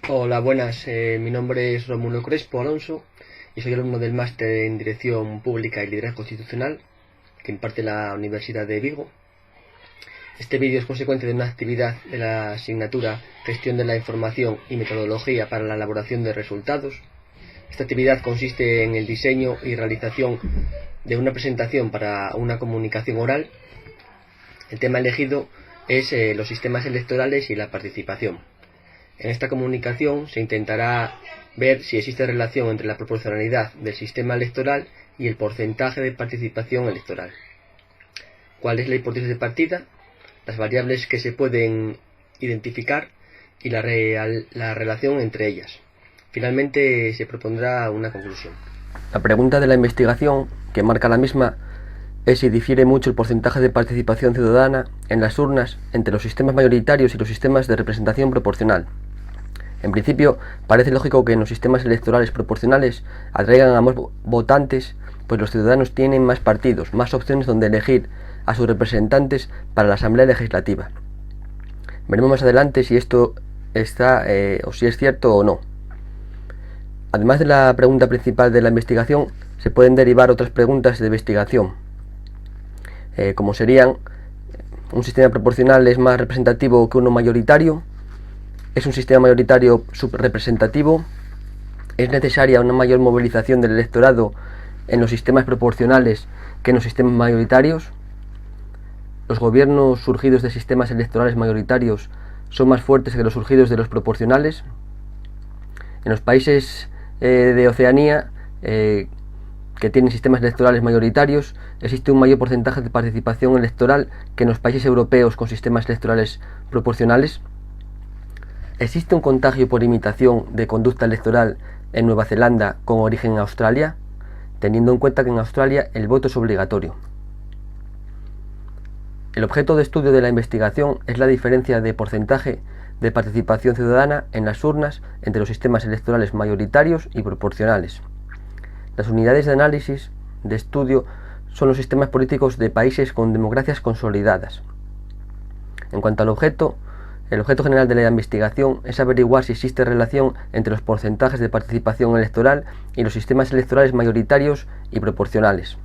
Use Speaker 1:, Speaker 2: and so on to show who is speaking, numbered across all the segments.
Speaker 1: Hola, buenas. Mi nombre es Rómulo Crespo Alonso y soy alumno del máster en Dirección Pública y Liderazgo Institucional que imparte la Universidad de Vigo. Este vídeo es consecuencia de una actividad de la asignatura Gestión de la Información y Metodología para la elaboración de resultados. Esta actividad consiste en el diseño y realización de una presentación para una comunicación oral. El tema elegido es los sistemas electorales y la participación. En esta comunicación se intentará ver si existe relación entre la proporcionalidad del sistema electoral y el porcentaje de participación electoral. ¿Cuál es la hipótesis de partida? Las variables que se pueden identificar y la relación entre ellas. Finalmente se propondrá una conclusión.
Speaker 2: La pregunta de la investigación que marca la misma es si difiere mucho el porcentaje de participación ciudadana en las urnas entre los sistemas mayoritarios y los sistemas de representación proporcional. En principio, parece lógico que en los sistemas electorales proporcionales atraigan a más votantes, pues los ciudadanos tienen más partidos, más opciones donde elegir a sus representantes para la Asamblea Legislativa. Veremos más adelante si esto está o si es cierto o no. Además de la pregunta principal de la investigación, se pueden derivar otras preguntas de investigación, como serían: ¿un sistema proporcional es más representativo que uno mayoritario? ¿Es un sistema mayoritario subrepresentativo? ¿Es necesaria una mayor movilización del electorado en los sistemas proporcionales que en los sistemas mayoritarios? ¿Los gobiernos surgidos de sistemas electorales mayoritarios son más fuertes que los surgidos de los proporcionales? En los países de Oceanía que tienen sistemas electorales mayoritarios, existe un mayor porcentaje de participación electoral que en los países europeos con sistemas electorales proporcionales. ¿Existe un contagio por imitación de conducta electoral en Nueva Zelanda con origen en Australia, teniendo en cuenta que en Australia el voto es obligatorio? El objeto de estudio de la investigación es la diferencia de porcentaje de participación ciudadana en las urnas entre los sistemas electorales mayoritarios y proporcionales. Las unidades de análisis de estudio son los sistemas políticos de países con democracias consolidadas. En cuanto al objeto, el objeto general de la investigación es averiguar si existe relación entre los porcentajes de participación electoral y los sistemas electorales mayoritarios y proporcionales.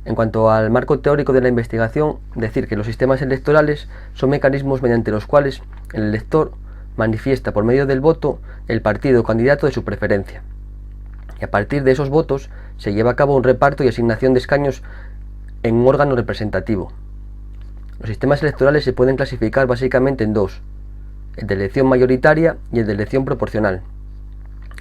Speaker 2: En cuanto al marco teórico de la investigación, decir que los sistemas electorales son mecanismos mediante los cuales el elector manifiesta por medio del voto el partido o candidato de su preferencia. Y a partir de esos votos se lleva a cabo un reparto y asignación de escaños en un órgano representativo. Los sistemas electorales se pueden clasificar básicamente en dos: el de elección mayoritaria y el de elección proporcional.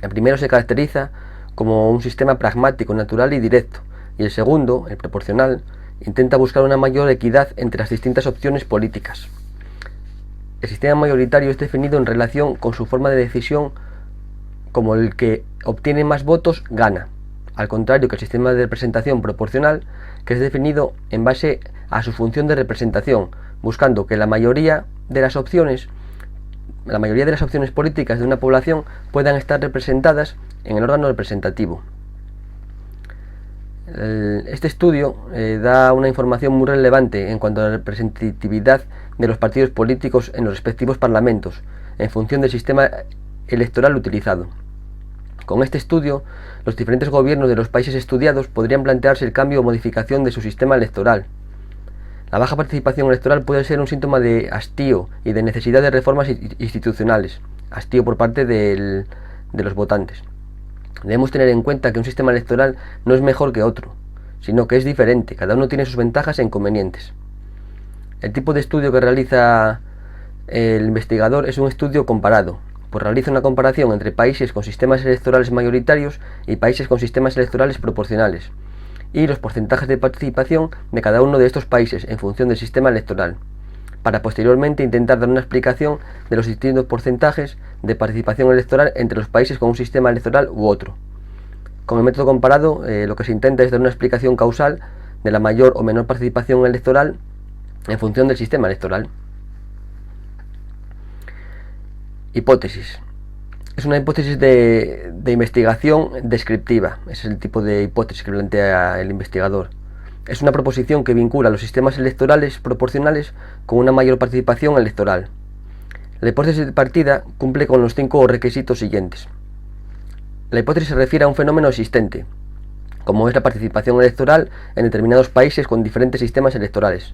Speaker 2: El primero se caracteriza como un sistema pragmático, natural y directo, y el segundo, el proporcional, intenta buscar una mayor equidad entre las distintas opciones políticas. El sistema mayoritario es definido en relación con su forma de decisión como el que obtiene más votos gana, al contrario que el sistema de representación proporcional, que es definido en base a su función de representación, buscando que la mayoría de las opciones políticas de una población puedan estar representadas en el órgano representativo. Este estudio da una información muy relevante en cuanto a la representatividad de los partidos políticos en los respectivos parlamentos, en función del sistema electoral utilizado. Con este estudio, los diferentes gobiernos de los países estudiados podrían plantearse el cambio o modificación de su sistema electoral. La baja participación electoral puede ser un síntoma de hastío y de necesidad de reformas institucionales, hastío por parte de los votantes. Debemos tener en cuenta que un sistema electoral no es mejor que otro, sino que es diferente, cada uno tiene sus ventajas e inconvenientes. El tipo de estudio que realiza el investigador es un estudio comparado, pues realiza una comparación entre países con sistemas electorales mayoritarios y países con sistemas electorales proporcionales, y los porcentajes de participación de cada uno de estos países en función del sistema electoral, para posteriormente intentar dar una explicación de los distintos porcentajes de participación electoral entre los países con un sistema electoral u otro. Con el método comparado, lo que se intenta es dar una explicación causal de la mayor o menor participación electoral en función del sistema electoral. Hipótesis. Es una hipótesis de investigación descriptiva. Ese es el tipo de hipótesis que plantea el investigador. Es una proposición que vincula los sistemas electorales proporcionales con una mayor participación electoral. La hipótesis de partida cumple con los 5 requisitos siguientes. La hipótesis se refiere a un fenómeno existente, como es la participación electoral en determinados países con diferentes sistemas electorales.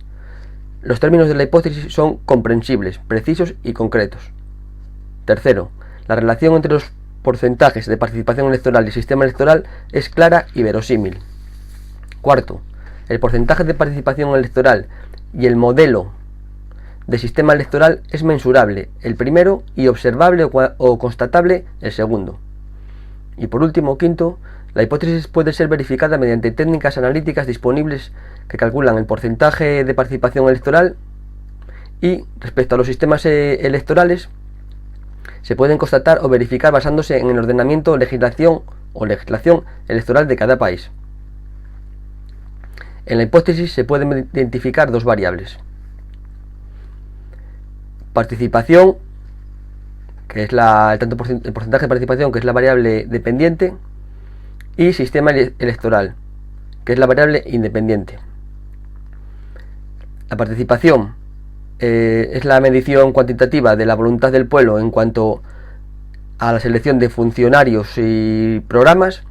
Speaker 2: Los términos de la hipótesis son comprensibles, precisos y concretos. Tercero, la relación entre los porcentajes de participación electoral y el sistema electoral es clara y verosímil. Cuarto, el porcentaje de participación electoral y el modelo de sistema electoral es mensurable el primero y observable o constatable el segundo. Y por último, quinto, la hipótesis puede ser verificada mediante técnicas analíticas disponibles que calculan el porcentaje de participación electoral y, respecto a los sistemas electorales, se pueden constatar o verificar basándose en el ordenamiento, legislación electoral de cada país. En la hipótesis se pueden identificar dos variables: participación, que es el porcentaje de participación, que es la variable dependiente, y sistema electoral, que es la variable independiente. La participación es la medición cuantitativa de la voluntad del pueblo en cuanto a la selección de funcionarios y programas,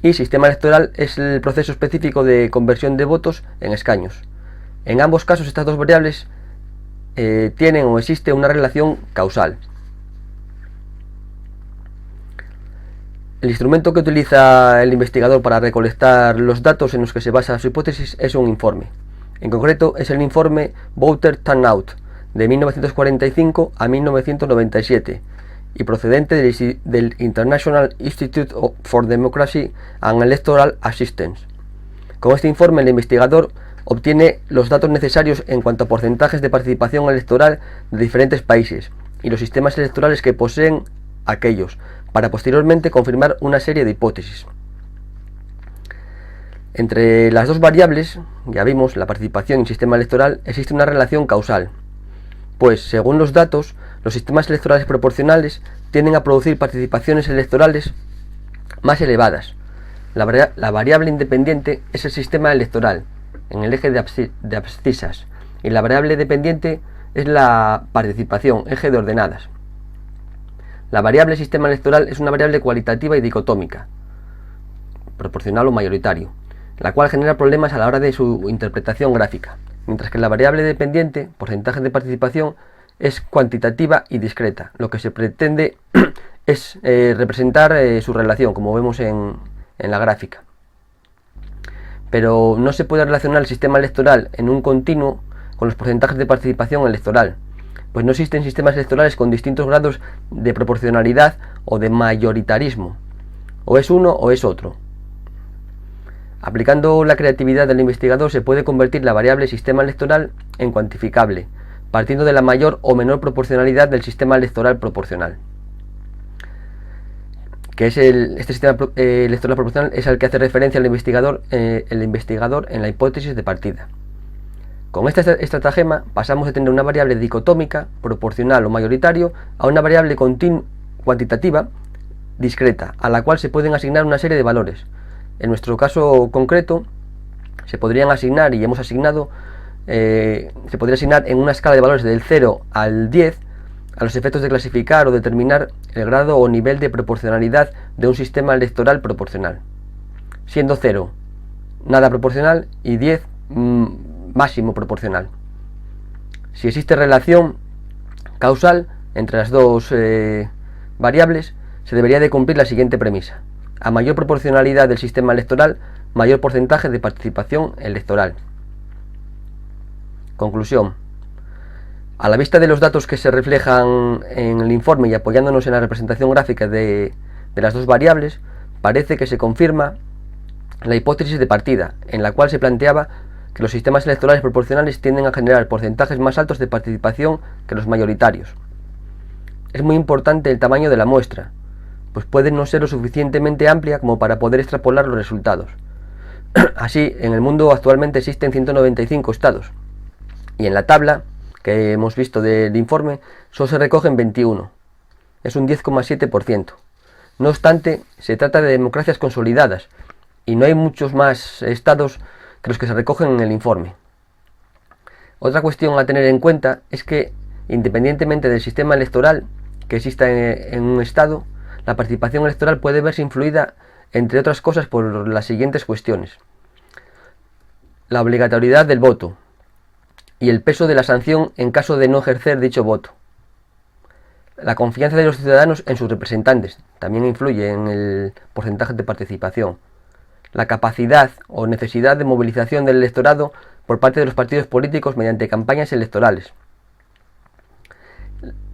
Speaker 2: y sistema electoral es el proceso específico de conversión de votos en escaños. En ambos casos, estas dos variables tienen o existe una relación causal. El instrumento que utiliza el investigador para recolectar los datos en los que se basa su hipótesis es un informe. En concreto, es el informe Voter Turnout de 1945 a 1997 y procedente del International Institute for Democracy and Electoral Assistance. Con este informe, el investigador obtiene los datos necesarios en cuanto a porcentajes de participación electoral de diferentes países y los sistemas electorales que poseen aquellos, para posteriormente confirmar una serie de hipótesis. Entre las dos variables, ya vimos, la participación y el sistema electoral, existe una relación causal, pues según los datos, los sistemas electorales proporcionales tienden a producir participaciones electorales más elevadas. La variable independiente es el sistema electoral, en el eje de abscisas, y la variable dependiente es la participación, eje de ordenadas. La variable sistema electoral es una variable cualitativa y dicotómica, proporcional o mayoritario, la cual genera problemas a la hora de su interpretación gráfica, mientras que la variable dependiente, porcentaje de participación, es cuantitativa y discreta. Lo que se pretende es representar su relación, como vemos en la gráfica. Pero no se puede relacionar el sistema electoral en un continuo con los porcentajes de participación electoral, pues no existen sistemas electorales con distintos grados de proporcionalidad o de mayoritarismo. O es uno o es otro. Aplicando la creatividad del investigador se puede convertir la variable sistema electoral en cuantificable, partiendo de la mayor o menor proporcionalidad del sistema electoral proporcional. Que es este sistema electoral proporcional es al que hace referencia el investigador en la hipótesis de partida. Con esta estratagema pasamos de tener una variable dicotómica, proporcional o mayoritario, a una variable cuantitativa, discreta, a la cual se pueden asignar una serie de valores. En nuestro caso concreto, se podrían asignar, y hemos asignado, se podría asignar en una escala de valores del 0 al 10 a los efectos de clasificar o determinar el grado o nivel de proporcionalidad de un sistema electoral proporcional, siendo 0 nada proporcional y 10 máximo proporcional. Si existe relación causal entre las dos variables, se debería de cumplir la siguiente premisa: a mayor proporcionalidad del sistema electoral, mayor porcentaje de participación electoral. Conclusión: a la vista de los datos que se reflejan en el informe y apoyándonos en la representación gráfica de las dos variables, parece que se confirma la hipótesis de partida, en la cual se planteaba que los sistemas electorales proporcionales tienden a generar porcentajes más altos de participación que los mayoritarios. Es muy importante el tamaño de la muestra, pues puede no ser lo suficientemente amplia como para poder extrapolar los resultados. Así, en el mundo actualmente existen 195 estados, y en la tabla que hemos visto del informe solo se recogen 21, es un 10,7%. No obstante, se trata de democracias consolidadas, y no hay muchos más estados que los que se recogen en el informe. Otra cuestión a tener en cuenta es que Independientemente del sistema electoral que exista en un Estado, la participación electoral puede verse influida, entre otras cosas, por las siguientes cuestiones: la obligatoriedad del voto y el peso de la sanción en caso de no ejercer dicho voto. La confianza de los ciudadanos en sus representantes también influye en el porcentaje de participación. La capacidad o necesidad de movilización del electorado por parte de los partidos políticos mediante campañas electorales.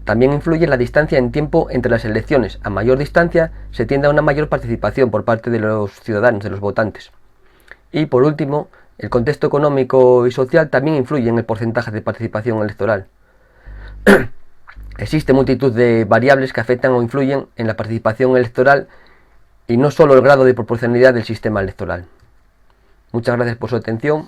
Speaker 2: También influye la distancia en tiempo entre las elecciones. A mayor distancia se tiende a una mayor participación por parte de los ciudadanos, de los votantes. Y por último, el contexto económico y social también influye en el porcentaje de participación electoral. Existe multitud de variables que afectan o influyen en la participación electoral y no solo el grado de proporcionalidad del sistema electoral. Muchas gracias por su atención.